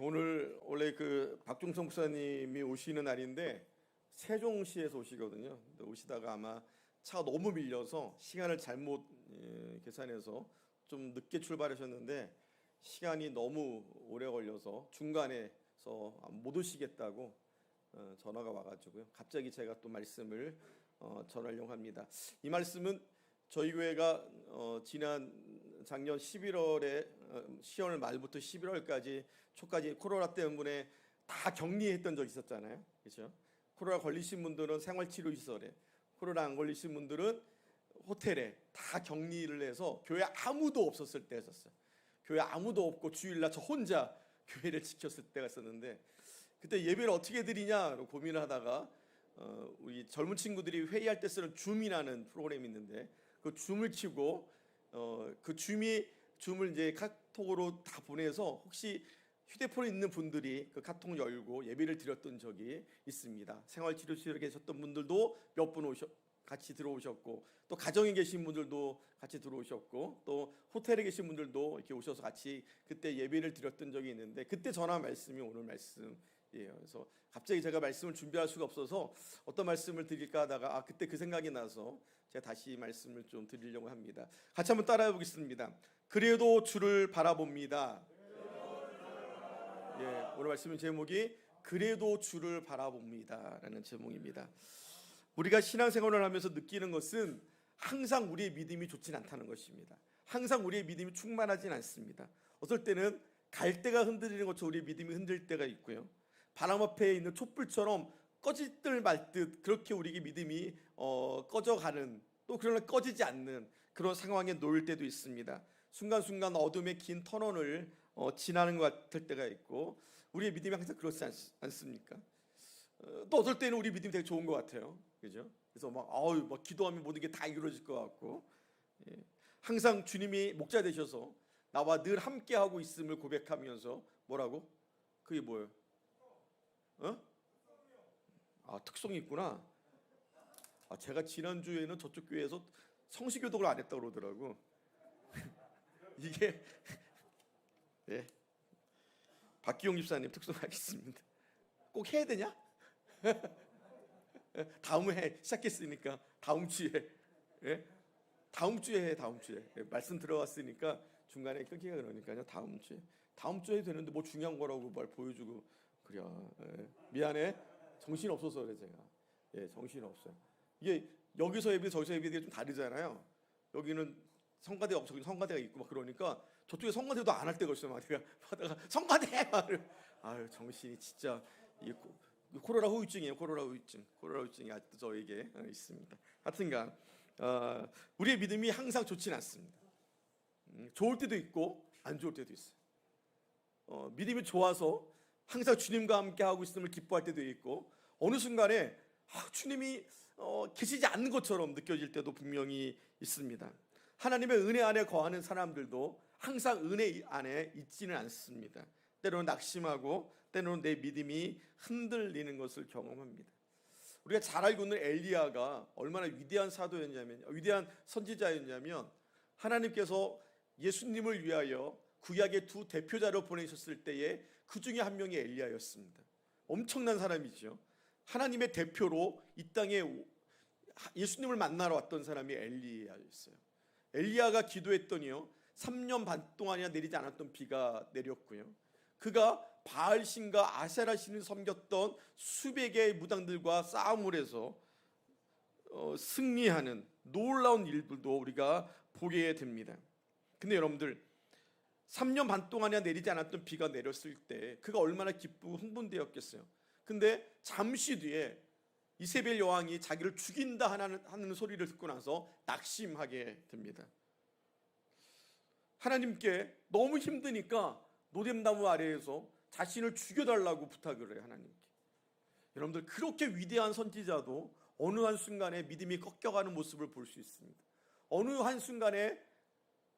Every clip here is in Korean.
오늘 원래 그 박중성 목사님이 오시는 날인데 세종시에서 오시거든요. 근데 오시다가 아마 차가 너무 밀려서 시간을 잘못 계산해서 좀 늦게 출발하셨는데 시간이 너무 오래 걸려서 중간에서 못 오시겠다고 전화가 와가지고요. 갑자기 제가 또 말씀을 전하려고 합니다. 이 말씀은 저희 교회가 지난 작년 11월에 10월 말부터 11월까지 초까지 코로나 때문에 다 격리했던 적이 있었잖아요. 그렇죠? 코로나 걸리신 분들은 생활치료시설에, 코로나 안 걸리신 분들은 호텔에 다 격리를 해서 교회 아무도 없었을 때 했었어요. 교회 아무도 없고 주일날 저 혼자 교회를 지켰을 때가 있었는데, 그때 예배를 어떻게 드리냐 고민을 하다가 우리 젊은 친구들이 회의할 때 쓰는 줌이라는 프로그램이 있는데 그 줌을 치고 그 줌을 이제 카톡으로 다 보내서 혹시 휴대폰에 있는 분들이 그 카톡 열고 예배를 드렸던 적이 있습니다. 생활치료실에 계셨던 분들도 몇 분 같이 들어오셨고, 또 가정에 계신 분들도 같이 들어오셨고, 또 호텔에 계신 분들도 이렇게 오셔서 같이 그때 예배를 드렸던 적이 있는데, 그때 전화 말씀이 오늘 말씀이에요. 그래서 갑자기 제가 말씀을 준비할 수가 없어서 어떤 말씀을 드릴까 하다가 그때 그 생각이 나서 제가 다시 말씀을 좀 드리려고 합니다. 같이 한번 따라해 보겠습니다. 그래도 주를 바라봅니다. 오늘 말씀의 제목이 그래도 주를 바라봅니다 라는 제목입니다. 우리가 신앙생활을 하면서 느끼는 것은 항상 우리의 믿음이 좋진 않다는 것입니다. 항상 우리의 믿음이 충만하진 않습니다. 어떨 때는 갈대가 흔들리는 것처럼 우리의 믿음이 흔들릴 때가 있고요, 바람 앞에 있는 촛불처럼 꺼질 듯 말 듯 그렇게 우리의 믿음이 꺼져가는, 또 그러나 꺼지지 않는 그런 상황에 놓일 때도 있습니다. 순간순간 어둠의 긴 터널을 지나는 것 같을 때가 있고, 우리의 믿음이 항상 그렇지 않습니까? 또 어떨 때는 우리 믿음이 되게 좋은 것 같아요. 그죠? 그래서 막 기도하면 모든 게 다 이루어질 것 같고, 항상 주님이 목자 되셔서 나와 늘 함께하고 있음을 고백하면서 뭐라고? 그게 뭐예요? 특성이 있구나. 제가 지난주에는 저쪽 교회에서 성시교독을 안 했다고 그러더라고. 이게 박기용 집사님 특성 알겠습니다. 꼭 해야 되냐? 다음 해 시작했으니까 다음 주에 다음 주에 해. 다음 주에 말씀 들어왔으니까 중간에 끊기가 그러니까요. 다음 주에 해도 되는데 뭐 중요한 거라고 말 보여주고 그래. 미안해. 정신 없어서 그래 제가. 정신 없어요. 이게 여기서 예배 저기서 예배가 좀 다르잖아요. 여기는 성가대가 없어, 저기 성가대가 있고 막 그러니까 저쪽에 성가대도 안 할 때가 있어요. 막 내가 하다가 성가대 말을 정신이 진짜 이게 코로나 후유증이에요. 코로나 후유증이 아직도 저에게 있습니다. 하여튼간 우리의 믿음이 항상 좋지는 않습니다. 좋을 때도 있고 안 좋을 때도 있어요. 믿음이 좋아서 항상 주님과 함께 하고 있음을 기뻐할 때도 있고, 어느 순간에 주님이 계시지 않는 것처럼 느껴질 때도 분명히 있습니다. 하나님의 은혜 안에 거하는 사람들도 항상 은혜 안에 있지는 않습니다. 때로는 낙심하고 때로는 내 믿음이 흔들리는 것을 경험합니다. 우리가 잘 알고 있는 엘리야가 얼마나 위대한 사도였냐면, 위대한 선지자였냐면, 하나님께서 예수님을 위하여 구약의 두 대표자로 보내셨을 때에 그 중에 한 명이 엘리야였습니다. 엄청난 사람이죠. 하나님의 대표로 이 땅에 예수님을 만나러 왔던 사람이 엘리야였어요. 엘리야가 기도했더니요 3년 반 동안이나 내리지 않았던 비가 내렸고요, 그가 바알신과 아세라신을 섬겼던 수백 개의 무당들과 싸움을 해서 승리하는 놀라운 일들도 우리가 보게 됩니다. 근데 여러분들, 3년 반 동안이나 내리지 않았던 비가 내렸을 때 그가 얼마나 기쁘고 흥분되었겠어요. 근데 잠시 뒤에 이세벨 여왕이 자기를 죽인다 하는 소리를 듣고 나서 낙심하게 됩니다. 하나님께 너무 힘드니까 노뎀나무 아래에서 자신을 죽여달라고 부탁을 해요, 하나님께. 여러분들, 그렇게 위대한 선지자도 어느 한순간에 믿음이 꺾여가는 모습을 볼 수 있습니다. 어느 한순간에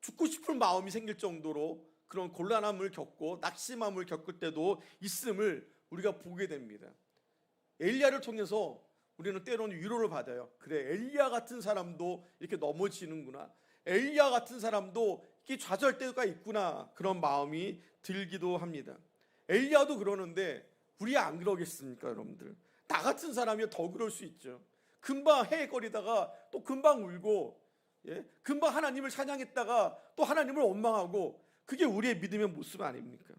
죽고 싶은 마음이 생길 정도로 그런 곤란함을 겪고 낙심함을 겪을 때도 있음을 우리가 보게 됩니다. 엘리야를 통해서 우리는 때로는 위로를 받아요. 그래, 엘리야 같은 사람도 이렇게 넘어지는구나, 엘리야 같은 사람도 이렇게 좌절할 때가 있구나, 그런 마음이 들기도 합니다. 엘리야도 그러는데 우리 안 그러겠습니까, 여러분들? 나 같은 사람이 더 그럴 수 있죠. 금방 헤헤거리다가 또 금방 울고, 금방 하나님을 찬양했다가 또 하나님을 원망하고, 그게 우리의 믿음의 모습 아닙니까?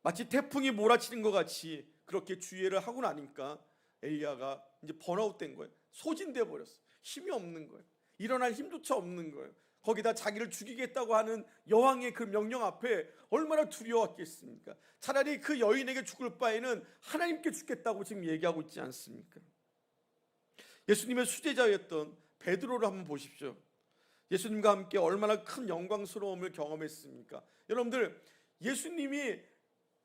마치 태풍이 몰아치는 것 같이 그렇게 주의를 하고 나니까 엘리야가 이제 번아웃된 거예요. 소진돼 버렸어. 힘이 없는 거예요. 일어날 힘조차 없는 거예요. 거기다 자기를 죽이겠다고 하는 여왕의 그 명령 앞에 얼마나 두려웠겠습니까? 차라리 그 여인에게 죽을 바에는 하나님께 죽겠다고 지금 얘기하고 있지 않습니까? 예수님의 수제자였던 베드로를 한번 보십시오. 예수님과 함께 얼마나 큰 영광스러움을 경험했습니까? 여러분들, 예수님이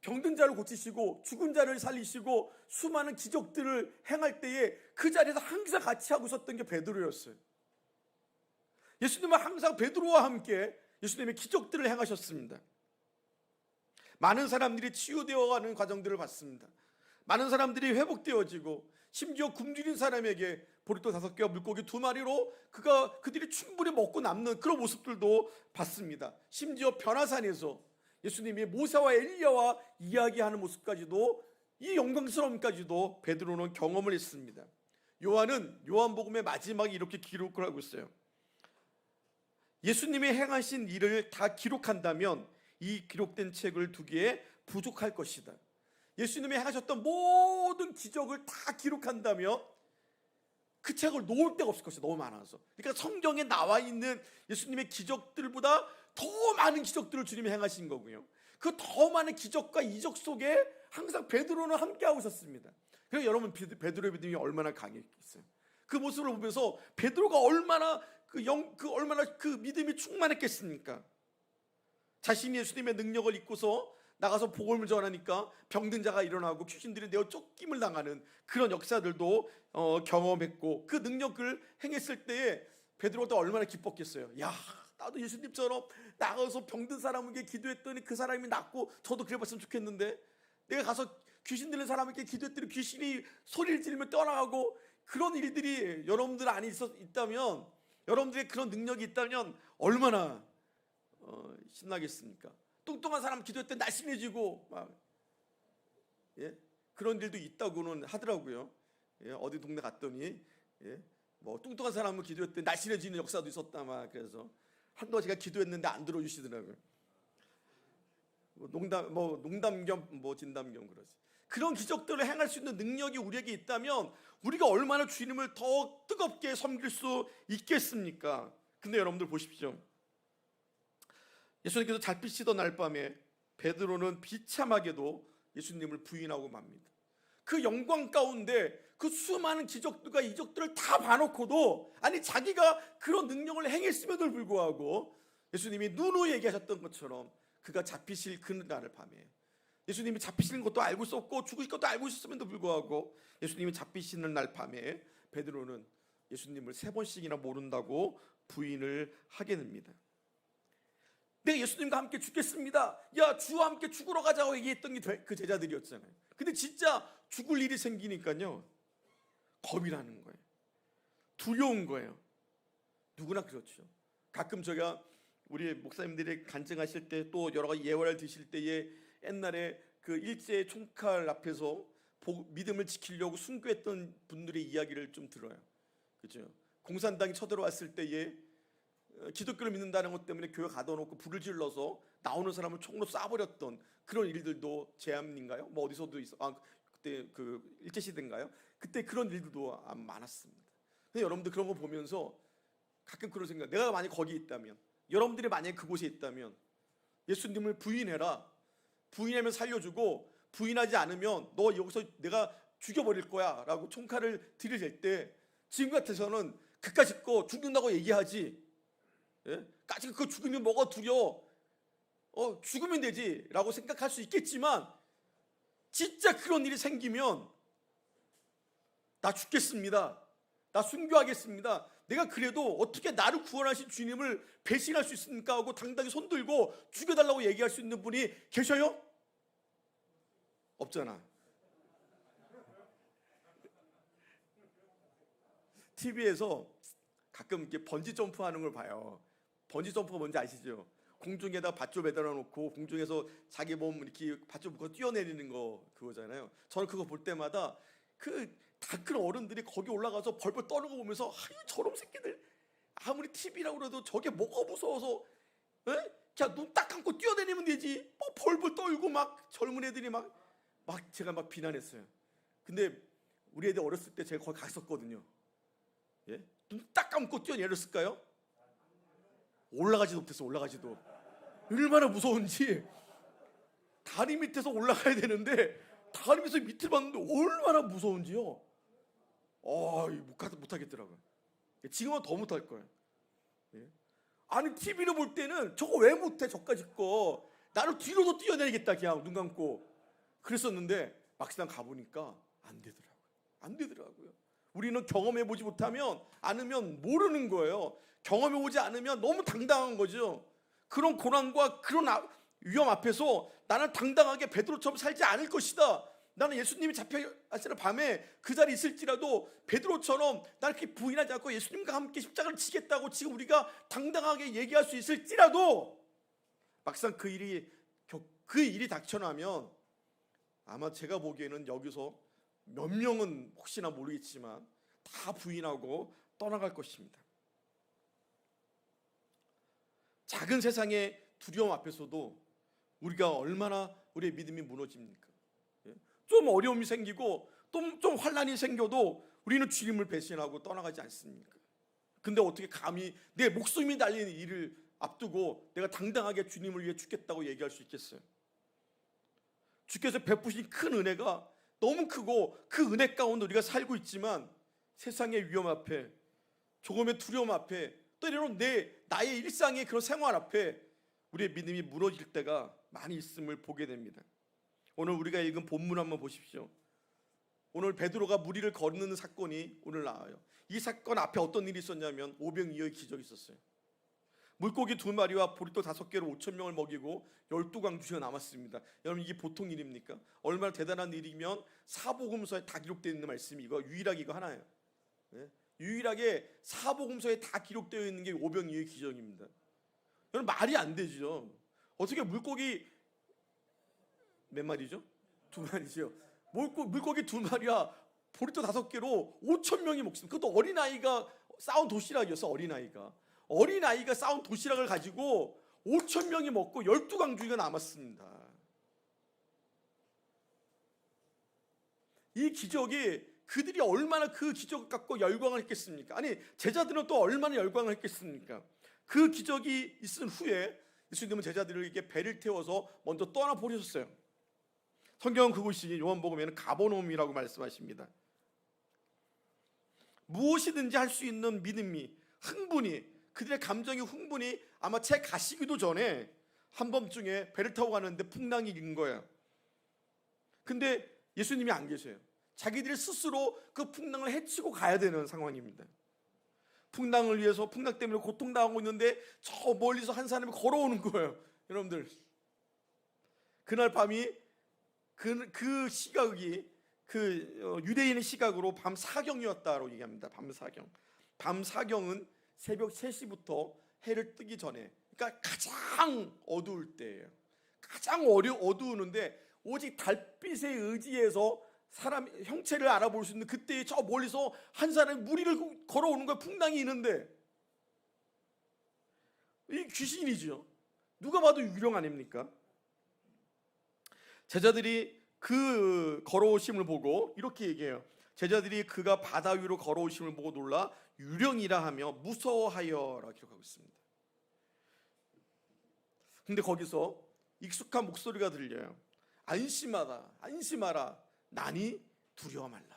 병든 자를 고치시고 죽은 자를 살리시고 수많은 기적들을 행할 때에 그 자리에서 항상 같이 하고 있었던 게 베드로였어요. 예수님은 항상 베드로와 함께 예수님의 기적들을 행하셨습니다. 많은 사람들이 치유되어가는 과정들을 봤습니다. 많은 사람들이 회복되어지고, 심지어 굶주린 사람에게 보리떡 5개와 물고기 2마리로 그들이 충분히 먹고 남는 그런 모습들도 봤습니다. 심지어 변화산에서 예수님이 모세와 엘리야와 이야기하는 모습까지도, 이 영광스러움까지도 베드로는 경험을 했습니다. 요한은 요한복음의 마지막에 이렇게 기록을 하고 있어요. 예수님이 행하신 일을 다 기록한다면 이 기록된 책을 두기에 부족할 것이다. 예수님이 행하셨던 모든 기적을 다 기록한다면 그 책을 놓을 데가 없을 것이다. 너무 많아서. 그러니까 성경에 나와 있는 예수님의 기적들보다 더 많은 기적들을 주님이 행하신 거고요. 그 더 많은 기적과 이적 속에 항상 베드로는 함께하고 있었습니다. 그래서 여러분, 베드로의 믿음이 얼마나 강했겠어요. 그 모습을 보면서 베드로가 얼마나 그 믿음이 충만했겠습니까? 자신이 예수님의 능력을 입고서 나가서 복음을 전하니까 병든 자가 일어나고 귀신들이 내어 쫓김을 당하는 그런 역사들도 경험했고, 그 능력을 행했을 때에 베드로가 얼마나 기뻤겠어요. 야, 나도 예수님처럼 나가서 병든 사람에게 기도했더니 그 사람이 낫고 저도 그래봤으면 좋겠는데, 내가 가서 귀신 들린 사람에게 기도했더니 귀신이 소리를 지르며 떠나가고, 그런 일들이 여러분들 안에 있다면, 여러분들의 그런 능력이 있다면 얼마나 신나겠습니까? 뚱뚱한 사람 기도했더니 날씬해지고 막, 그런 일도 있다고는 하더라고요. 어디 동네 갔더니 뭐 뚱뚱한 사람을 기도했더니 날씬해지는 역사도 있었다 막. 그래서 한동안 제가 기도했는데 안 들어주시더라고요. 농담 겸 진담 겸 그러지. 그런 기적들을 행할 수 있는 능력이 우리에게 있다면 우리가 얼마나 주님을 더 뜨겁게 섬길 수 있겠습니까? 근데 여러분들 보십시오. 예수님께서 잘 비치던 날 밤에 베드로는 비참하게도 예수님을 부인하고 맙니다. 그 영광 가운데 그 수많은 기적들과 이적들을 다 봐놓고도, 아니 자기가 그런 능력을 행했음에도 불구하고 예수님이 누누이 얘기하셨던 것처럼 그가 잡히실 그 날을 밤에, 예수님이 잡히시는 것도 알고 있었고 죽으실 것도 알고 있었음에도 불구하고 예수님이 잡히시는 날 밤에 베드로는 예수님을 3번씩이나 모른다고 부인을 하게 됩니다. 내가 예수님과 함께 죽겠습니다. 야, 주와 함께 죽으러 가자고 얘기했던 게 그 제자들이었잖아요. 근데 진짜 죽을 일이 생기니까요, 겁이 나는 거예요. 두려운 거예요. 누구나 그렇죠. 가끔 제가 우리 목사님들이 간증하실 때, 또 여러 가지 예화를 드실 때에 옛날에 그 일제 총칼 앞에서 믿음을 지키려고 순교했던 분들의 이야기를 좀 들어요. 그죠? 공산당이 쳐들어왔을 때에 기독교를 믿는다는 것 때문에 교회 가둬놓고 불을 질러서 나오는 사람을 총으로 쏴버렸던 그런 일들도, 제암인가요? 뭐 어디서도 있어. 그때 그 일제 시대인가요? 그때 그런 일들도 많았습니다. 근데 여러분들 그런 거 보면서 가끔 그런 생각, 내가 만약 거기 있다면, 여러분들이 만약 그곳에 있다면 예수님을 부인해라. 부인하면 살려주고, 부인하지 않으면 너 여기서 내가 죽여버릴 거야 라고 총칼을 들이댈 때, 지금 같아서는 그까짓 거 죽는다고 얘기하지, 까짓 그 죽으면 뭐가 두려워, 죽으면 되지 라고 생각할 수 있겠지만, 진짜 그런 일이 생기면 나 죽겠습니다, 나 순교하겠습니다, 내가 그래도 어떻게 나를 구원하신 주님을 배신할 수 있습니까 하고 당당히 손들고 죽여달라고 얘기할 수 있는 분이 계셔요? 없잖아. TV에서 가끔 이렇게 번지 점프하는 걸 봐요. 번지 점프가 뭔지 아시죠? 공중에다 밧줄 매달아 놓고 공중에서 자기 몸 이렇게 밧줄 묶어 뛰어내리는 거 그거잖아요. 저는 그거 볼 때마다 그 다 큰 어른들이 거기 올라가서 벌벌 떠는 거 보면서 아유 저런 새끼들 아무리 TV라고 그래도 저게 뭐가 무서워서 그냥 눈 딱 감고 뛰어다니면 되지 뭐 벌벌 떨고 막 젊은 애들이 막 제가 막 비난했어요. 근데 우리 애들 어렸을 때 제가 거기 갔었거든요. 예? 눈 딱 감고 뛰어내렸을까요? 올라가지도 못했어. 올라가지도 얼마나 무서운지. 다리 밑에서 올라가야 되는데 다리 밑에서 밑을 봤는데 얼마나 무서운지요. 못하겠더라고요. 지금은 더 못할 거예요. 예? 아니 TV로 볼 때는 저거 왜 못해 저까지 거 나는 뒤로도 뛰어내리겠다 그냥 눈 감고 그랬었는데 막상 가보니까 안 되더라고요. 우리는 경험해보지 못하면 않으면 모르는 거예요. 경험해보지 않으면 너무 당당한 거죠. 그런 고난과 그런 위험 앞에서 나는 당당하게 베드로처럼 살지 않을 것이다. 나는 예수님이 잡혀가시는 밤에 그 자리에 있을지라도 베드로처럼 나를 이렇게 부인하지 않고 예수님과 함께 십자가를 지겠다고 지금 우리가 당당하게 얘기할 수 있을지라도 막상 그 일이 닥쳐나면 아마 제가 보기에는 여기서 몇 명은 혹시나 모르겠지만 다 부인하고 떠나갈 것입니다. 작은 세상의 두려움 앞에서도 우리가 얼마나 우리의 믿음이 무너집니까? 좀 어려움이 생기고 좀 환난이 생겨도 우리는 주님을 배신하고 떠나가지 않습니까? 근데 어떻게 감히 내 목숨이 달린 일을 앞두고 내가 당당하게 주님을 위해 죽겠다고 얘기할 수 있겠어요? 주께서 베푸신 큰 은혜가 너무 크고 그 은혜 가운데 우리가 살고 있지만 세상의 위험 앞에 조금의 두려움 앞에 때로는 나의 일상의 그런 생활 앞에 우리의 믿음이 무너질 때가 많이 있음을 보게 됩니다. 오늘 우리가 읽은 본문 한번 보십시오. 오늘 베드로가 무리를 거르는 사건이 오늘 나와요. 이 사건 앞에 어떤 일이 있었냐면 오병이어의 기적이 있었어요. 물고기 2마리와 보리떡 5개로 5,000명을 먹이고 12광주가 남았습니다. 여러분 이게 보통 일입니까? 얼마나 대단한 일이면 사복음서에 다 기록되어 있는 말씀이 유일하게 이거 하나예요. 네? 유일하게 사복음서에 다 기록되어 있는 게 오병이어의 기적입니다. 여러분 말이 안 되죠. 어떻게 물고기 몇 마리죠? 2마리죠. 물고기 2마리와 보리떡 5개로 5,000명이 먹습니다. 그것도 어린아이가 싸운 도시락이었어. 어린아이가 싸운 도시락을 가지고 5,000명이 먹고 12광주가 남았습니다. 이 기적이 그들이 얼마나 그 기적을 갖고 열광을 했겠습니까? 아니 제자들은 또 얼마나 열광을 했겠습니까? 그 기적이 있은 후에 예수님은 제자들에게 배를 태워서 먼저 떠나 보내셨어요. 성경은 그곳이 요한복음에는 가버나움이라고 말씀하십니다. 무엇이든지 할 수 있는 믿음이 그들의 감정이 흥분이 아마 채 가시기도 전에 한밤중에 배를 타고 가는데 풍랑이 인 거예요. 근데 예수님이 안 계세요. 자기들이 스스로 그 풍랑을 헤치고 가야 되는 상황입니다. 풍랑을 위해서 풍랑 때문에 고통당하고 있는데 저 멀리서 한 사람이 걸어오는 거예요. 여러분들 그날 밤이 그 시각이 유대인의 시각으로 밤 사경이었다고 얘기합니다. 밤 사경은 새벽 3시부터 해를 뜨기 전에, 그러니까 가장 어두울 때예요. 가장 어두우는데 오직 달빛에 의지해서 사람 형체를 알아볼 수 있는 그때에 저 멀리서 한 사람이 무리를 걸어오는 거야. 풍랑이 있는데 이 귀신이죠. 누가 봐도 유령 아닙니까? 제자들이 그 걸어오심을 보고 이렇게 얘기해요. 제자들이 그가 바다 위로 걸어오심을 보고 놀라 유령이라 하며 무서워하여라 기록하고 있습니다. 근데 거기서 익숙한 목소리가 들려요. 안심하라 나니 두려워 말라.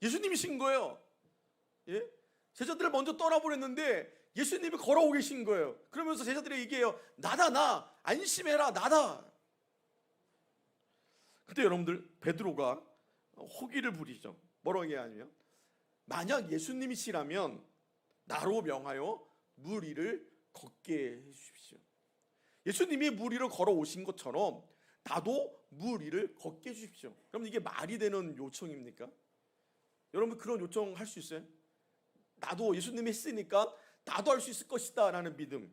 예수님이신 거예요. 예? 제자들을 먼저 떠나보냈는데 예수님이 걸어오고 계신 거예요. 그러면서 제자들이 얘기해요. 나다 나 안심해라 나다. 그때 여러분들 베드로가 호기를 부리죠. 뭐라고 얘기하냐면 만약 예수님이시라면 나로 명하여 물 위를 걷게 해주십시오. 예수님이 물 위를 걸어오신 것처럼 나도 물 위를 걷게 해주십시오. 그럼 이게 말이 되는 요청입니까? 여러분 그런 요청 할 수 있어요? 나도 예수님이 했으니까 나도 할 수 있을 것이다 라는 믿음.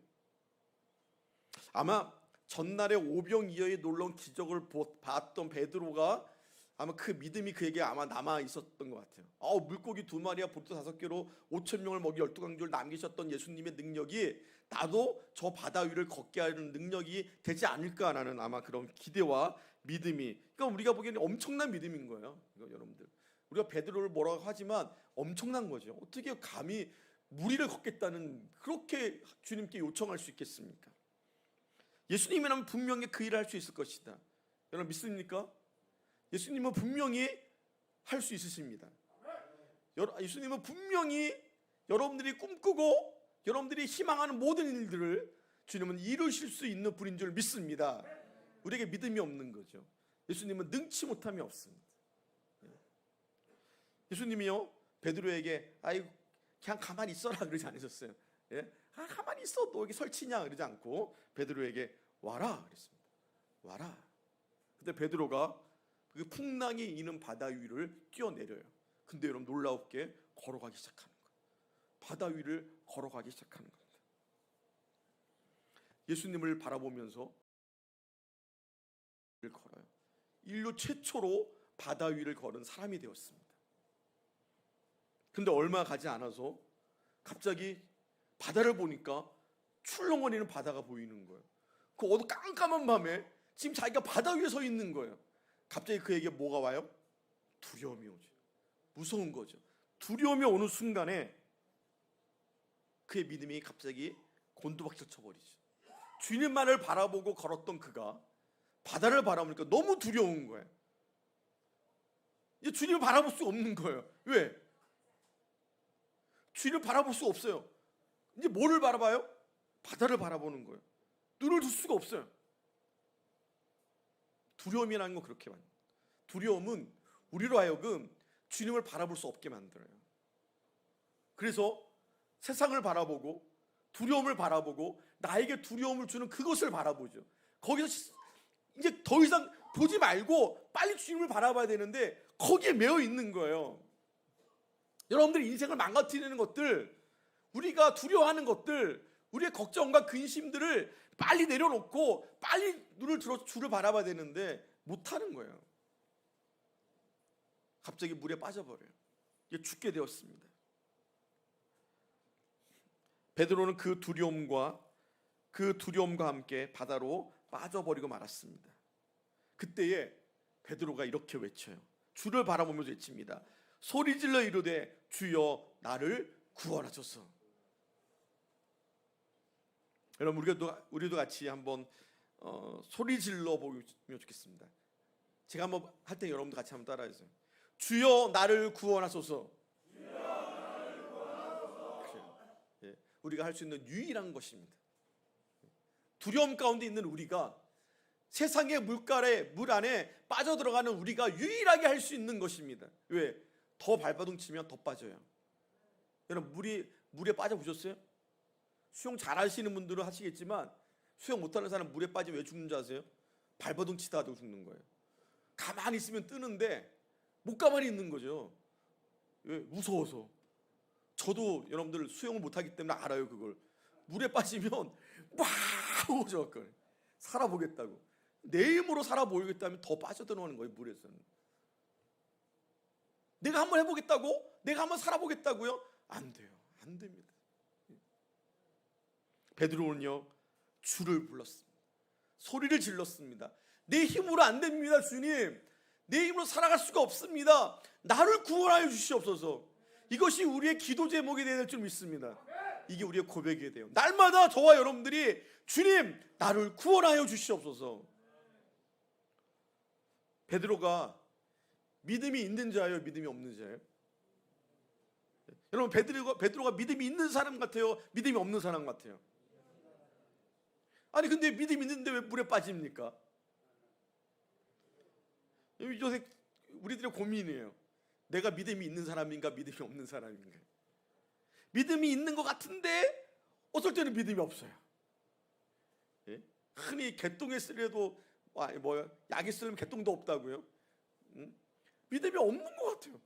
아마 전날에 오병이어의 놀라운 기적을 봤던 베드로가 아마 그 믿음이 그에게 아마 남아 있었던 것 같아요. 물고기 2마리와 보트 5개로 5,000명을 먹이 12강조를 남기셨던 예수님의 능력이 나도 저 바다 위를 걷게 하는 능력이 되지 않을까라는 아마 그런 기대와 믿음이, 그러니까 우리가 보기에는 엄청난 믿음인 거예요. 이거 여러분들, 우리가 베드로를 뭐라고 하지만 엄청난 거죠. 어떻게 감히 무리를 걷겠다는 그렇게 주님께 요청할 수 있겠습니까? 예수님이라면 분명히 그 일을 할 수 있을 것이다. 여러분 믿습니까? 예수님은 분명히 할 수 있으십니다. 예수님은 분명히 여러분들이 꿈꾸고 여러분들이 희망하는 모든 일들을 주님은 이루실 수 있는 분인 줄 믿습니다. 우리에게 믿음이 없는 거죠. 예수님은 능치 못함이 없습니다. 예수님이요 베드로에게 그냥 가만히 있어라 그러지 않으셨어요. 가만히 있어, 너 여기 설치냐 그러지 않고 베드로에게 와라 그랬습니다. 와라. 근데 베드로가 그 풍랑이 있는 바다 위를 뛰어내려요. 근데 여러분 놀랍게 걸어가기 시작하는 거예요. 바다 위를 걸어가기 시작하는 겁니다. 예수님을 바라보면서 걸어요. 인류 최초로 바다 위를 걸은 사람이 되었습니다. 근데 얼마 가지 않아서 갑자기 바다를 보니까 출렁거리는 바다가 보이는 거예요. 그 어두 깜깜한 밤에 지금 자기가 바다 위에 서 있는 거예요. 갑자기 그에게 뭐가 와요? 두려움이 오죠. 무서운 거죠. 두려움이 오는 순간에 그의 믿음이 갑자기 곤두박질 쳐버리죠. 주님만을 바라보고 걸었던 그가 바다를 바라보니까 너무 두려운 거예요. 이제 주님을 바라볼 수 없는 거예요. 왜? 주님을 바라볼 수 없어요. 이제 뭐를 바라봐요? 바다를 바라보는 거예요. 눈을 둘 수가 없어요. 두려움이라는 건 그렇게 만들어요. 두려움은 우리로 하여금 주님을 바라볼 수 없게 만들어요. 그래서 세상을 바라보고 두려움을 바라보고 나에게 두려움을 주는 그것을 바라보죠. 거기서 이제 더 이상 보지 말고 빨리 주님을 바라봐야 되는데 거기에 매여 있는 거예요. 여러분들의 인생을 망가뜨리는 것들, 우리가 두려워하는 것들, 우리의 걱정과 근심들을 빨리 내려놓고 빨리 눈을 들어서 주를 바라봐야 되는데 못하는 거예요. 갑자기 물에 빠져버려요. 이게 죽게 되었습니다. 베드로는 그 두려움과 함께 바다로 빠져버리고 말았습니다. 그때에 베드로가 이렇게 외쳐요. 주를 바라보면서 외칩니다. 소리질러 이르되 주여 나를 구원하소서. 여러분 우리도 같이 한번 소리질러 보면 좋겠습니다. 제가 한번 할 때 여러분도 같이 한번 따라해주세요. 주여 나를 구원하소서. 예, 우리가 할 수 있는 유일한 것입니다. 두려움 가운데 있는 우리가, 세상의 물 안에 빠져들어가는 우리가 유일하게 할 수 있는 것입니다. 왜? 더 발버둥 치면 더 빠져요. 여러분 물에 빠져보셨어요? 수영 잘 하시는 분들은 하시겠지만 수영 못하는 사람 물에 빠지면 왜 죽는 줄 아세요? 발버둥 치다 죽는 거예요. 가만히 있으면 뜨는데 못 가만히 있는 거죠. 왜? 무서워서. 저도 여러분들 수영을 못하기 때문에 알아요. 그걸 물에 빠지면 막 오죠. 살아보겠다고, 내 힘으로 살아보겠다면 더 빠져들어오는 거예요. 물에서는 내가 한번 해보겠다고, 내가 한번 살아보겠다고요? 안 돼요. 안 됩니다. 베드로는요 주를 불렀습니다. 소리를 질렀습니다. 내 힘으로 안 됩니다. 주님, 내 힘으로 살아갈 수가 없습니다. 나를 구원하여 주시옵소서. 이것이 우리의 기도 제목이 되어야 될 줄 믿습니다. 이게 우리의 고백이 돼요. 날마다 저와 여러분들이 주님 나를 구원하여 주시옵소서. 베드로가 믿음이 있는 자예요, 믿음이 없는 자예요? 여러분 베드로가 믿음이 있는 사람 같아요, 믿음이 없는 사람 같아요? 아니 근데 믿음이 있는데 왜 물에 빠집니까? 요새 우리들의 고민이에요. 내가 믿음이 있는 사람인가 믿음이 없는 사람인가? 믿음이 있는 것 같은데 어떨 때는 믿음이 없어요. 예? 흔히 개똥에 쓰려도 약이 쓰려면 개똥도 없다고요? 믿음이 없는 것 같아요.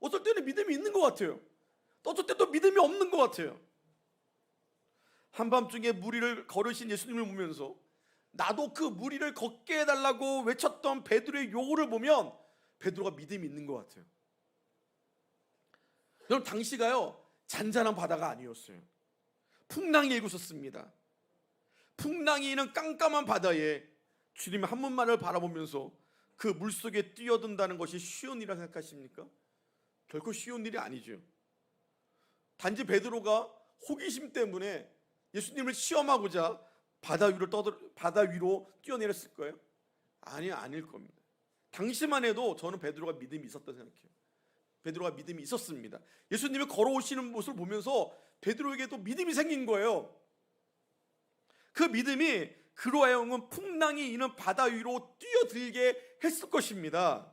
어떨 때는 믿음이 있는 것 같아요. 어떨 때도 믿음이 없는 것 같아요. 한밤중에 무리를 걸으신 예수님을 보면서 나도 그 무리를 걷게 해달라고 외쳤던 베드로의 요구를 보면 베드로가 믿음이 있는 것 같아요. 여러분, 당시가요 잔잔한 바다가 아니었어요. 풍랑이 일고 있었습니다. 풍랑이 있는 깜깜한 바다에 주님의 한 분만을 바라보면서 그 물속에 뛰어든다는 것이 쉬운 일이라 생각하십니까? 결코 쉬운 일이 아니죠. 단지 베드로가 호기심 때문에 예수님을 시험하고자 바다 위로 뛰어내렸을 거예요? 아닐 겁니다. 당시만 해도 저는 베드로가 믿음이 있었다 생각해요. 베드로가 믿음이 있었습니다. 예수님이 걸어오시는 모습을 보면서 베드로에게도 믿음이 생긴 거예요. 그 믿음이 그로 하여금 풍랑이 있는 바다 위로 뛰어들게 했을 것입니다.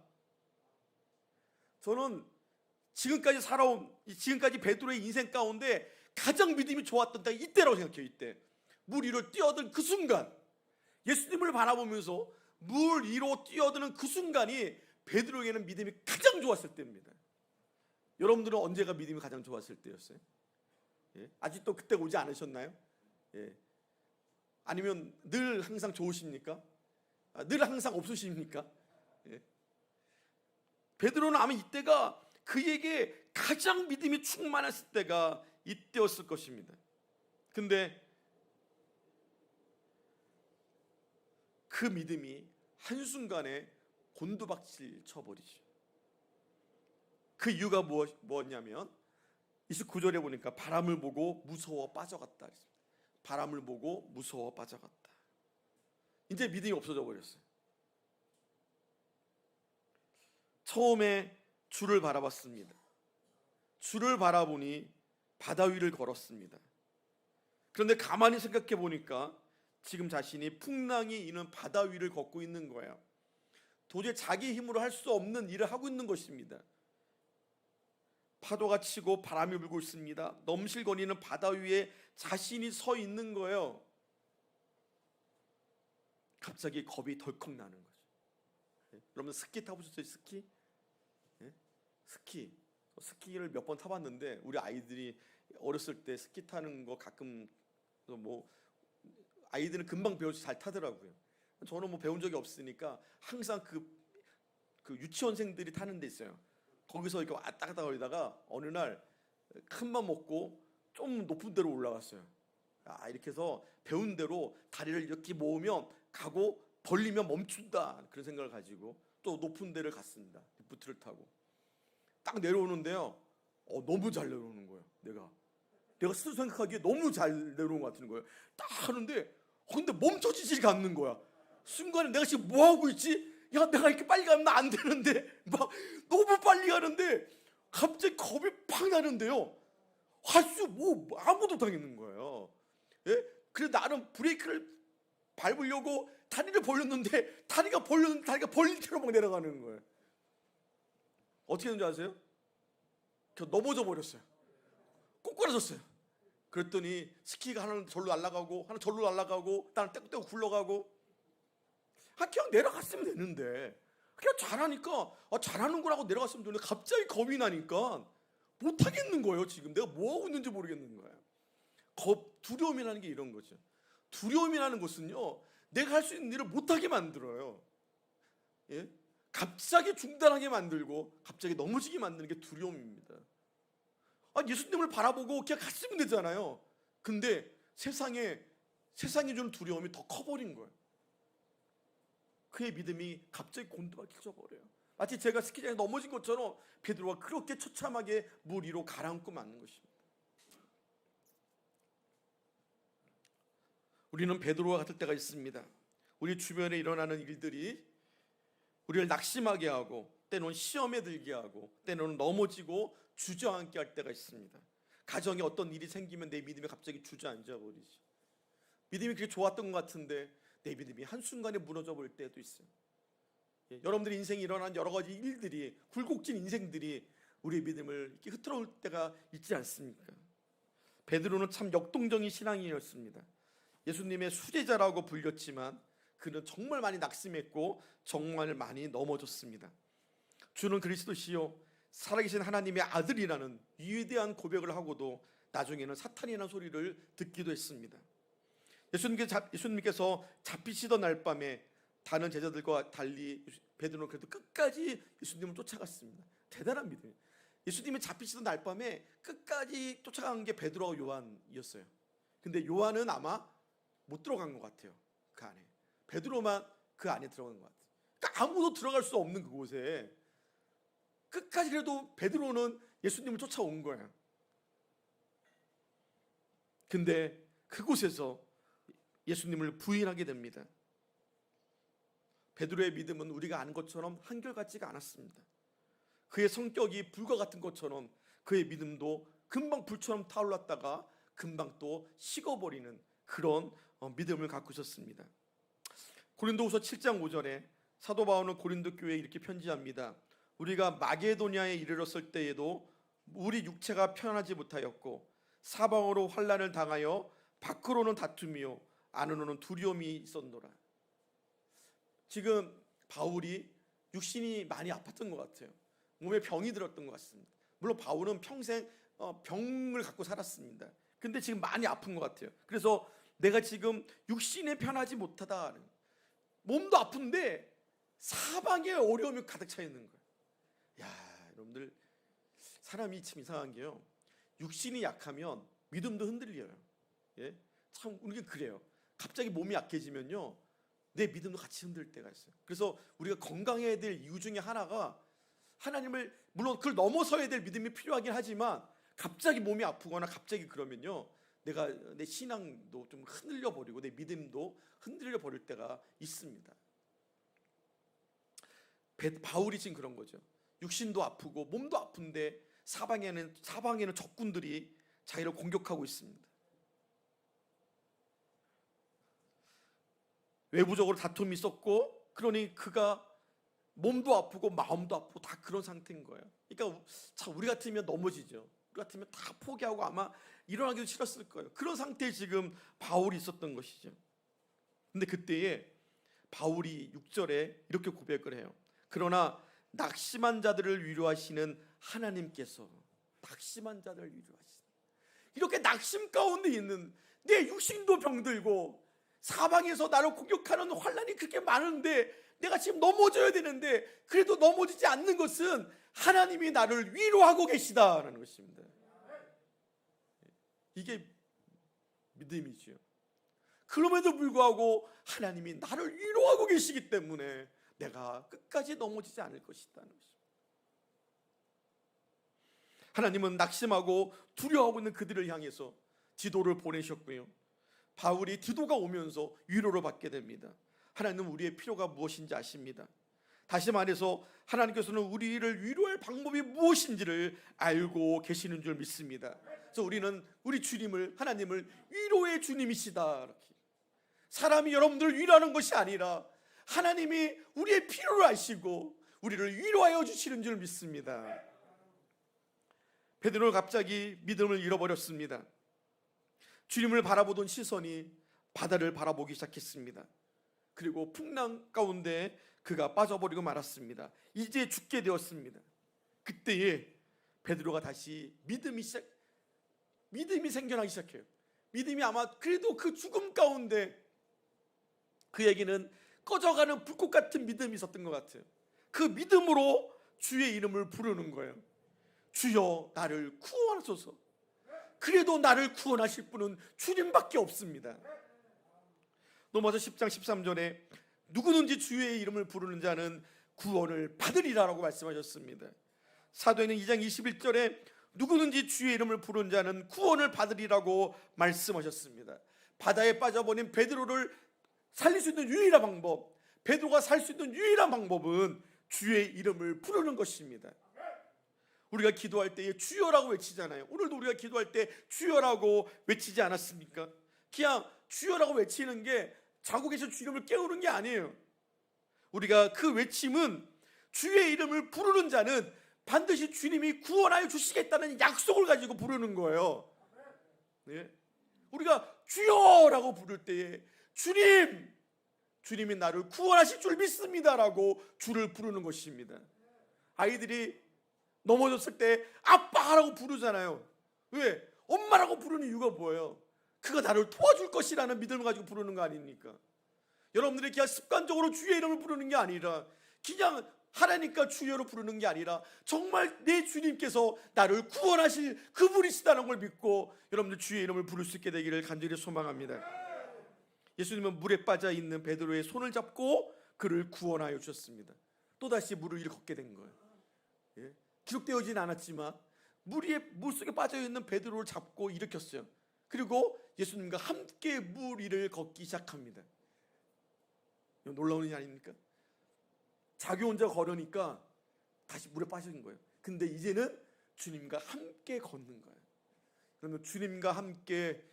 저는 지금까지 베드로의 인생 가운데 가장 믿음이 좋았던 때가 이때라고 생각해요. 이때 물 위로 뛰어든 그 순간, 예수님을 바라보면서 물 위로 뛰어드는 그 순간이 베드로에게는 믿음이 가장 좋았을 때입니다. 여러분들은 언제가 믿음이 가장 좋았을 때였어요? 예? 아직도 그때가 오지 않으셨나요? 예. 아니면 늘 항상 좋으십니까? 늘 항상 없으십니까? 예. 베드로는 아마 이때가 그에게 가장 믿음이 충만했을 때가 이때였을 것입니다. 근데 그 믿음이 한순간에 곤두박질 쳐버리죠. 그 이유가 뭐였냐면 29절에 보니까 바람을 보고 무서워 빠져갔다. 바람을 보고 무서워 빠져갔다. 이제 믿음이 없어져 버렸어요. 처음에 주를 바라봤습니다. 주를 바라보니 바다 위를 걸었습니다. 그런데 가만히 생각해 보니까 지금 자신이 풍랑이 있는 바다 위를 걷고 있는 거예요. 도저히 자기 힘으로 할 수 없는 일을 하고 있는 것입니다. 파도가 치고 바람이 불고 있습니다. 넘실거리는 바다 위에 자신이 서 있는 거예요. 갑자기 겁이 덜컥 나는 거죠. 여러분 스키 타보셨어요? 스키를 몇 번 타봤는데 우리 아이들이 어렸을 때 스키 타는 거 가끔 뭐 아이들은 금방 배워서 잘 타더라고요. 저는 뭐 배운 적이 없으니까 항상 그 유치원생들이 타는 데 있어요. 거기서 이렇게 왔다 갔다 거리다가 어느 날 큰맘 먹고 좀 높은 데로 올라갔어요. 이렇게 해서 배운 대로 다리를 이렇게 모으면 가고 벌리면 멈춘다, 그런 생각을 가지고 또 높은 데를 갔습니다. 리프트를 타고 딱 내려오는데요, 너무 잘 내려오는 거예요. 내가 스스로 생각하기에 너무 잘 내려오는 것 같은 거예요. 딱 하는데 근데 멈춰지지가 않는 거야. 순간에 내가 지금 뭐 하고 있지? 야, 내가 이렇게 빨리 가면 안 되는데, 막 너무 빨리 가는데 갑자기 겁이 팍 나는데요, 아무도 못하겠는 거예요. 예? 그래서 나는 브레이크를 밟으려고 다리를 벌렸는데 다리가 벌린 채로 막 내려가는 거예요. 어떻게 했는지 아세요? 넘어져 버렸어요. 꼬꾸라졌어요. 그랬더니 스키가 하나는 절로 날아가고 하나는 절로 날아가고 나는 떼고 굴러가고, 그냥 내려갔으면 되는데 그냥 잘하니까 잘하는구나 하고 내려갔으면 되는데 갑자기 겁이 나니까 못하겠는 거예요. 지금 내가 뭐하고 있는지 모르겠는 거예요. 두려움이라는 게 이런 거죠. 두려움이라는 것은요, 내가 할 수 있는 일을 못하게 만들어요. 예? 갑자기 중단하게 만들고 갑자기 넘어지게 만드는 게 두려움입니다. 예수님을 바라보고 그냥 갔으면 되잖아요. 근데 세상이 주는 두려움이 더 커버린 거예요. 그의 믿음이 갑자기 곤두박질 쳐버려요. 마치 제가 스키장에 넘어진 것처럼 베드로가 그렇게 처참하게 물 위로 가라앉고 맞는 것입니다. 우리는 베드로와 같을 때가 있습니다. 우리 주변에 일어나는 일들이 우리를 낙심하게 하고 때로는 시험에 들게 하고 때로는 넘어지고 주저앉게 할 때가 있습니다. 가정에 어떤 일이 생기면 내 믿음이 갑자기 주저앉아 버리지. 믿음이 그렇게 좋았던 것 같은데 내 믿음이 한순간에 무너져 버릴 때도 있어요. 여러분들의 인생에 일어난 여러 가지 일들이, 굴곡진 인생들이 우리의 믿음을 이렇게 흐트러올 때가 있지 않습니까? 베드로는 참 역동적인 신앙인이었습니다. 예수님의 수제자라고 불렸지만 그는 정말 많이 낙심했고 정말 많이 넘어졌습니다. 주는 그리스도시요 살아계신 하나님의 아들이라는 위대한 고백을 하고도 나중에는 사탄이라는 소리를 듣기도 했습니다. 예수님께서 잡히시던 날 밤에 다른 제자들과 달리 베드로는 그래도 끝까지 예수님을 쫓아갔습니다. 대단한 믿음. 예수님이 잡히시던 날 밤에 끝까지 쫓아간 게 베드로와 요한이었어요. 근데 요한은 아마 못 들어간 것 같아요. 그 안에 베드로만 그 안에 들어간 것 같아요. 그러니까 아무도 들어갈 수 없는 그곳에 끝까지 그래도 베드로는 예수님을 쫓아온 거예요. 근데 그곳에서 예수님을 부인하게 됩니다. 베드로의 믿음은 우리가 아는 것처럼 한결같지가 않았습니다. 그의 성격이 불과 같은 것처럼 그의 믿음도 금방 불처럼 타올랐다가 금방 또 식어버리는 그런 믿음을 갖고 있었습니다. 고린도후서 7장 5절에 사도 바울은 고린도 교회에 이렇게 편지합니다. 우리가 마게도냐에 이르렀을 때에도 우리 육체가 편하지 못하였고 사방으로 환난을 당하여 밖으로는 다툼이요 안으로는 두려움이 있었노라. 지금 바울이 육신이 많이 아팠던 것 같아요. 몸에 병이 들었던 것 같습니다. 물론 바울은 평생 병을 갖고 살았습니다. 근데 지금 많이 아픈 것 같아요. 그래서 내가 지금 육신에 편하지 못하다. 몸도 아픈데 사방에 어려움이 가득 차 있는 거예요. 야, 여러분들 사람이 참 이상한 게요. 육신이 약하면 믿음도 흔들려요. 예? 참 우리가 그래요. 갑자기 몸이 약해지면요, 내 믿음도 같이 흔들 때가 있어요. 그래서 우리가 건강해야 될 이유 중에 하나가 하나님을, 물론 그걸 넘어서야 될 믿음이 필요하긴 하지만 갑자기 몸이 아프거나 갑자기 그러면요, 내가 내 신앙도 좀 흔들려 버리고 내 믿음도 흔들려 버릴 때가 있습니다. 바울이 지금 그런 거죠. 육신도 아프고 몸도 아픈데 사방에는 적군들이 자기를 공격하고 있습니다. 외부적으로 다툼이 있었고, 그러니 그가 몸도 아프고 마음도 아프고 다 그런 상태인 거예요. 그러니까 참 우리 같으면 넘어지죠. 우리 같으면 다 포기하고 아마 일어나기도 싫었을 거예요. 그런 상태에 지금 바울이 있었던 것이죠. 근데 그때에 바울이 6절에 이렇게 고백을 해요. 그러나 낙심한 자들을 위로하시는 하나님께서, 낙심한 자들을 위로하시는, 이렇게 낙심 가운데 있는 내 육신도 병들고 사방에서 나를 공격하는 환난이 그렇게 많은데 내가 지금 넘어져야 되는데 그래도 넘어지지 않는 것은 하나님이 나를 위로하고 계시다라는 것입니다. 이게 믿음이죠. 그럼에도 불구하고 하나님이 나를 위로하고 계시기 때문에 내가 끝까지 넘어지지 않을 것이라는 것입니다. 하나님은 낙심하고 두려워하고 있는 그들을 향해서 디도를 보내셨고요, 바울이 디도가 오면서 위로를 받게 됩니다. 하나님은 우리의 필요가 무엇인지 아십니다. 다시 말해서 하나님께서는 우리를 위로할 방법이 무엇인지를 알고 계시는 줄 믿습니다. 그래서 우리는 우리 주님을, 하나님을 위로의 주님이시다, 이렇게. 사람이 여러분들을 위로하는 것이 아니라 하나님이 우리의 필요를 아시고 우리를 위로하여 주시는 줄 믿습니다. 베드로는 갑자기 믿음을 잃어버렸습니다. 주님을 바라보던 시선이 바다를 바라보기 시작했습니다. 그리고 풍랑 가운데 그가 빠져버리고 말았습니다. 이제 죽게 되었습니다. 그때에 베드로가 다시 믿음이 생겨나기 시작해요. 믿음이 아마 그래도 그 죽음 가운데 그에게는 꺼져가는 불꽃 같은 믿음이 있었던 것 같아요. 그 믿음으로 주의 이름을 부르는 거예요. 주여 나를 구원하소서. 그래도 나를 구원하실 분은 주님밖에 없습니다. 로마서 10장 13절에 누구든지 주의 이름을 부르는 자는 구원을 받으리라라고 말씀하셨습니다. 사도행전 2장 21절에 누구든지 주의 이름을 부르는 자는 구원을 받으리라고 말씀하셨습니다. 바다에 빠져버린 베드로를 살릴 수 있는 유일한 방법, 베드로가 살 수 있는 유일한 방법은 주의 이름을 부르는 것입니다. 우리가 기도할 때에 주여라고 외치잖아요. 오늘도 우리가 기도할 때 주여라고 외치지 않았습니까? 그냥 주여라고 외치는 게 자고 계신 주 이름을 깨우는 게 아니에요. 우리가 그 외침은 주의 이름을 부르는 자는 반드시 주님이 구원하여 주시겠다는 약속을 가지고 부르는 거예요. 네? 우리가 주여라고 부를 때에 주님이 나를 구원하실 줄 믿습니다라고 주를 부르는 것입니다. 아이들이 넘어졌을 때 아빠라고 부르잖아요. 왜? 엄마라고 부르는 이유가 뭐예요? 그가 나를 도와줄 것이라는 믿음을 가지고 부르는 거 아닙니까? 여러분들이 그냥 습관적으로 주의 이름을 부르는 게 아니라 그냥 하나니까 주여로 부르는 게 아니라 정말 내 주님께서 나를 구원하실 그분이시다는 걸 믿고 여러분들 주의 이름을 부를 수 있게 되기를 간절히 소망합니다. 예수님은 물에 빠져 있는 베드로의 손을 잡고 그를 구원하여 주셨습니다. 또다시 물을 걷게 된 거예요. 예? 기록되어지는 않았지만 물속에 빠져 있는 베드로를 잡고 일으켰어요. 그리고 예수님과 함께 물 위를 걷기 시작합니다. 놀라운 일이 아닙니까? 자기 혼자 걸으니까 다시 물에 빠진 거예요. 근데 이제는 주님과 함께 걷는 거예요. 그러면 주님과 함께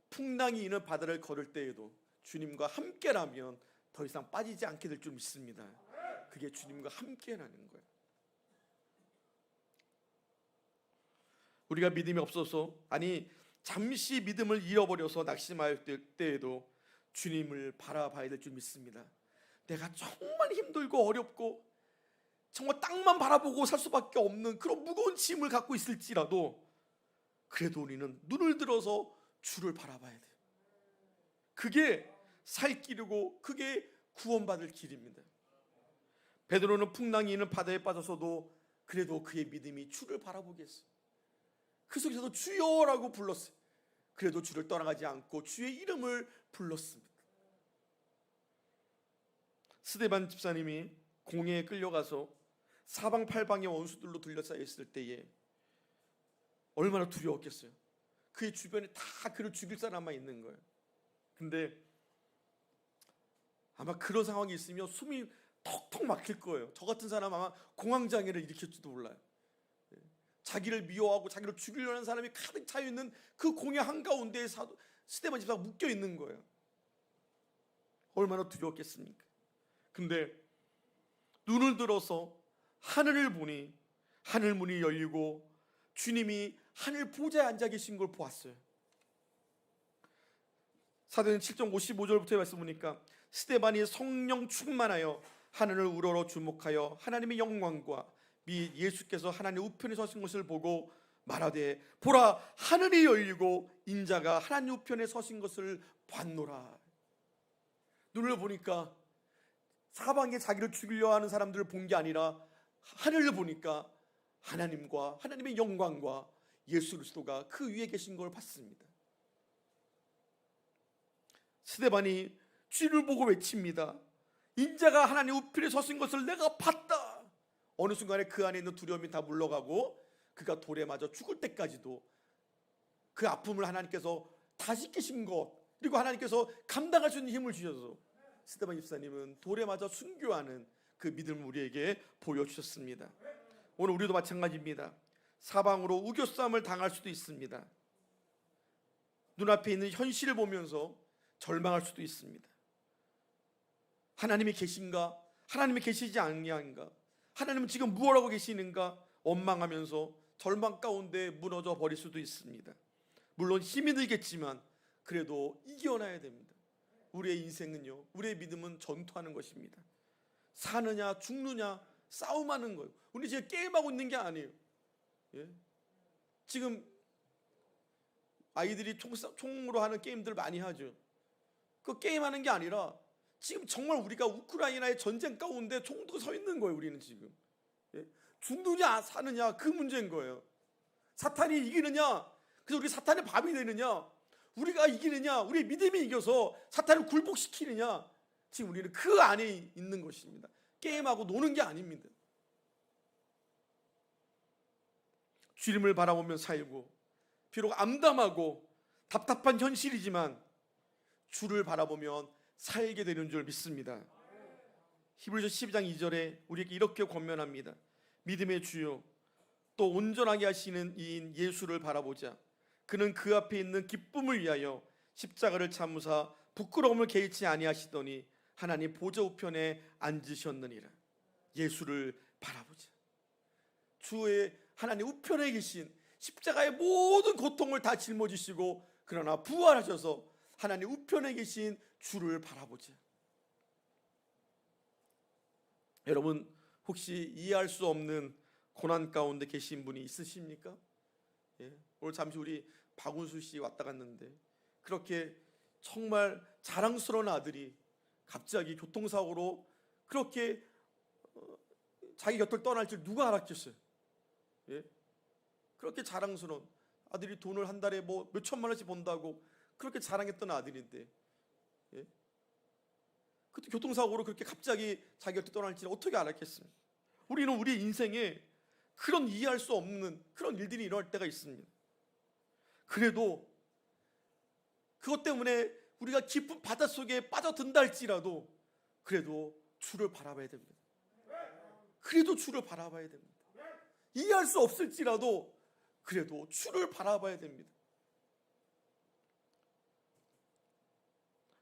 풍랑이 있는 바다를 걸을 때에도 주님과 함께라면 더 이상 빠지지 않게 될 줄 믿습니다. 그게 주님과 함께라는 거예요. 우리가 믿음이 없어서, 아니 잠시 믿음을 잃어버려서 낙심할 때에도 주님을 바라봐야 될 줄 믿습니다. 내가 정말 힘들고 어렵고 정말 땅만 바라보고 살 수밖에 없는 그런 무거운 짐을 갖고 있을지라도 그래도 우리는 눈을 들어서 주를 바라봐야 돼요. 그게 살 길이고 그게 구원받을 길입니다. 베드로는 풍랑이 있는 바다에 빠져서도 그래도 그의 믿음이 주를 바라보게 했어요. 그 속에서도 주여라고 불렀어요. 그래도 주를 떠나가지 않고 주의 이름을 불렀습니다. 스데반 집사님이 공회에 끌려가서 사방팔방의 원수들로 둘러싸여 있을 때에 얼마나 두려웠겠어요. 그의 주변에 다 그를 죽일 사람만 있는 거예요. 근데 아마 그런 상황이 있으면 숨이 턱턱 막힐 거예요. 저 같은 사람 아마 공황장애를 일으킬지도 몰라요. 자기를 미워하고 자기를 죽이려는 사람이 가득 차여 있는 그 공회 한가운데에 스데반 집사가 묶여 있는 거예요. 얼마나 두려웠겠습니까? 근데 눈을 들어서 하늘을 보니 하늘 문이 열리고 주님이 하늘 보좌에 앉아 계신 걸 보았어요. 사도행 7장 55절부터의 말씀 보니까 스데반이 성령 충만하여 하늘을 우러러 주목하여 하나님의 영광과 및 예수께서 하나님 우편에 서신 것을 보고 말하되 보라 하늘이 열리고 인자가 하나님 우편에 서신 것을 봤노라. 눈을 보니까 사방에 자기를 죽이려 하는 스람들을 본 게 아니라 하늘을 보니까 하나님과 하나님의 영광과 예수 그리스도가 그 위에 계신 걸 봤습니다. 스데반이 주를 보고 외칩니다. 인자가 하나님 우편에 서신 것을 내가 봤다. 어느 순간에 그 안에 있는 두려움이 다 물러가고 그가 돌에 맞아 죽을 때까지도 그 아픔을 하나님께서 다시 깨신 것, 그리고 하나님께서 감당할 수 있는 힘을 주셔서 스데반 집사님은 돌에 맞아 순교하는 그 믿음을 우리에게 보여주셨습니다. 오늘 우리도 마찬가지입니다. 사방으로 우겨싸움을 당할 수도 있습니다. 눈앞에 있는 현실을 보면서 절망할 수도 있습니다. 하나님이 계신가? 하나님이 계시지 않냐인가? 하나님은 지금 무엇 하고 계시는가? 원망하면서 절망 가운데 무너져 버릴 수도 있습니다. 물론 힘이 들겠지만 그래도 이겨놔야 됩니다. 우리의 인생은요, 우리의 믿음은 전투하는 것입니다. 사느냐 죽느냐 싸움하는 거예요. 우리 지금 게임하고 있는 게 아니에요. 예? 지금 아이들이 총으로 하는 게임들 많이 하죠. 그 게임하는 게 아니라 지금 정말 우리가 우크라이나의 전쟁 가운데 총 들고 서 있는 거예요. 우리는 지금 죽느냐 사느냐 그 문제인 거예요. 사탄이 이기느냐, 그래서 우리 사탄의 밥이 되느냐, 우리가 이기느냐, 우리의 믿음이 이겨서 사탄을 굴복시키느냐, 지금 우리는 그 안에 있는 것입니다. 게임하고 노는 게 아닙니다. 주님을 바라보며 살고, 비록 암담하고 답답한 현실이지만 주를 바라보면 살게 되는 줄 믿습니다. 히브리서 12장 2절에 우리에게 이렇게 권면합니다. 믿음의 주요 또 온전하게 하시는 이인 예수를 바라보자. 그는 그 앞에 있는 기쁨을 위하여 십자가를 참으사 부끄러움을 개의치 아니하시더니 하나님 보좌 우편에 앉으셨느니라. 예수를 바라보자. 주의 하나님 우편에 계신 십자가의 모든 고통을 다 짊어지시고 그러나 부활하셔서 하나님 우편에 계신 주를 바라보자. 여러분 혹시 이해할 수 없는 고난 가운데 계신 분이 있으십니까? 예. 오늘 잠시 우리 박운수 씨 왔다 갔는데 그렇게 정말 자랑스러운 아들이 갑자기 교통사고로 그렇게 자기 곁을 떠날 줄 누가 알았겠어요? 예? 그렇게 자랑스러운 아들이 돈을 한 달에 뭐 몇 천만 원씩 번다고 그렇게 자랑했던 아들인데, 예? 그때 교통사고로 그렇게 갑자기 자기 곁을 떠날지를 어떻게 알았겠습니까? 우리는 우리 인생에 그런 이해할 수 없는 그런 일들이 일어날 때가 있습니다. 그래도 그것 때문에 우리가 깊은 바닷속에 빠져든다 할지라도 그래도 주를 바라봐야 됩니다. 그래도 주를 바라봐야 됩니다. 이해할 수 없을지라도 그래도 주를 바라봐야 됩니다.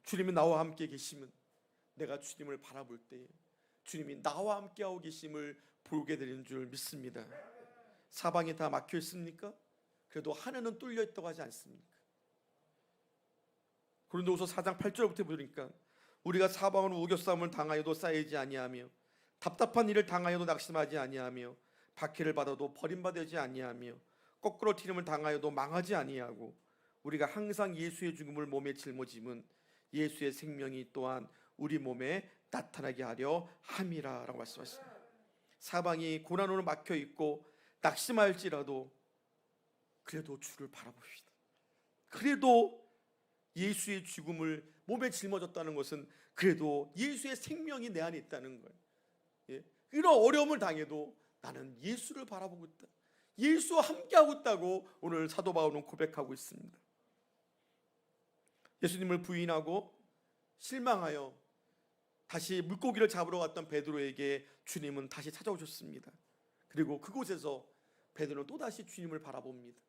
주님이 나와 함께 계시면 내가 주님을 바라볼 때에 주님이 나와 함께하고 계심을 보게 되는 줄 믿습니다. 사방이 다 막혀 있습니까? 그래도 하늘은 뚫려 있다고 하지 않습니까? 고린도후서 4장 8절부터 보니까 우리가 사방으로 우겨싸움을 당하여도 쌓이지 아니하며 답답한 일을 당하여도 낙심하지 아니하며 박해를 받아도 버림받지 아니하며 거꾸로 튀림을 당하여도 망하지 아니하고 우리가 항상 예수의 죽음을 몸에 짊어짐은 예수의 생명이 또한 우리 몸에 나타나게 하려 함이라 라고 말씀하십니다. 사방이 고난으로 막혀 있고 낙심할지라도 그래도 주를 바라봅시다. 그래도 예수의 죽음을 몸에 짊어졌다는 것은 그래도 예수의 생명이 내 안에 있다는 거예요. 예? 이런 어려움을 당해도 나는 예수를 바라보고 있다. 예수와 함께하고 있다고 오늘 사도 바울은 고백하고 있습니다. 예수님을 부인하고 실망하여 다시 물고기를 잡으러 갔던 베드로에게 주님은 다시 찾아오셨습니다. 그리고 그곳에서 베드로는 또다시 주님을 바라봅니다.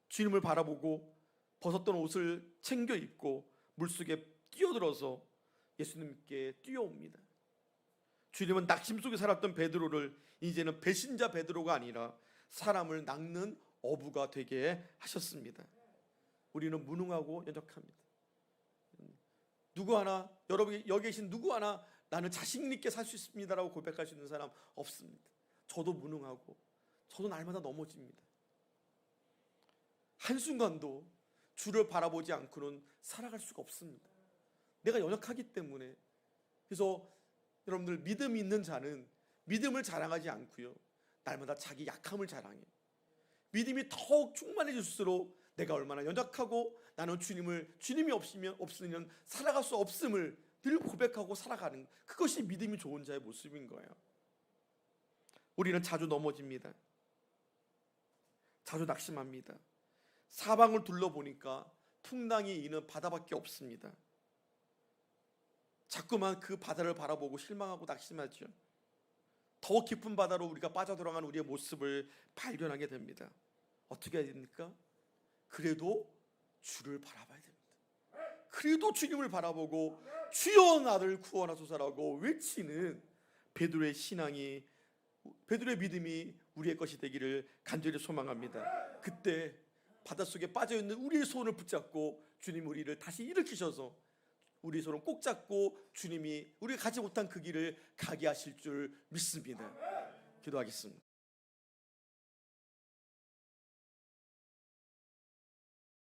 주님을 바라보고 벗었던 옷을 챙겨 입고 물속에 뛰어들어서 예수님께 뛰어옵니다. 주님은 낙심 속에 살았던 베드로를 이제는 배신자 베드로가 아니라 사람을 낚는 어부가 되게 하셨습니다. 우리는 무능하고 연약합니다. 누구 하나, 여러분 여기 계신 누구 하나 나는 자신 있게 살 수 있습니다라고 고백할 수 있는 사람 없습니다. 저도 무능하고 저도 날마다 넘어집니다. 한순간도 주를 바라보지 않고는 살아갈 수가 없습니다. 내가 연약하기 때문에. 그래서 여러분들 믿음이 있는 자는 믿음을 자랑하지 않고요, 날마다 자기 약함을 자랑해. 믿음이 더욱 충만해질수록 내가 얼마나 연약하고 나는 주님이 없으면 살아갈 수 없음을 늘 고백하고 살아가는, 그것이 믿음이 좋은 자의 모습인 거예요. 우리는 자주 넘어집니다. 자주 낙심합니다. 사방을 둘러보니까 풍랑이 있는 바다밖에 없습니다. 자꾸만 그 바다를 바라보고 실망하고 낙심하죠. 더 깊은 바다로 우리가 빠져들어간 우리의 모습을 발견하게 됩니다. 어떻게 해야 됩니까? 그래도 주를 바라봐야 됩니다. 그래도 주님을 바라보고 주여 나를 구원하소서라고 외치는 베드로의 신앙이, 베드로의 믿음이 우리의 것이 되기를 간절히 소망합니다. 그때 바닷속에 빠져있는 우리의 손을 붙잡고 주님 우리를 다시 일으키셔서 우리 손을 꼭 잡고 주님이 우리가 가지 못한 그 길을 가게 하실 줄 믿습니다. 기도하겠습니다.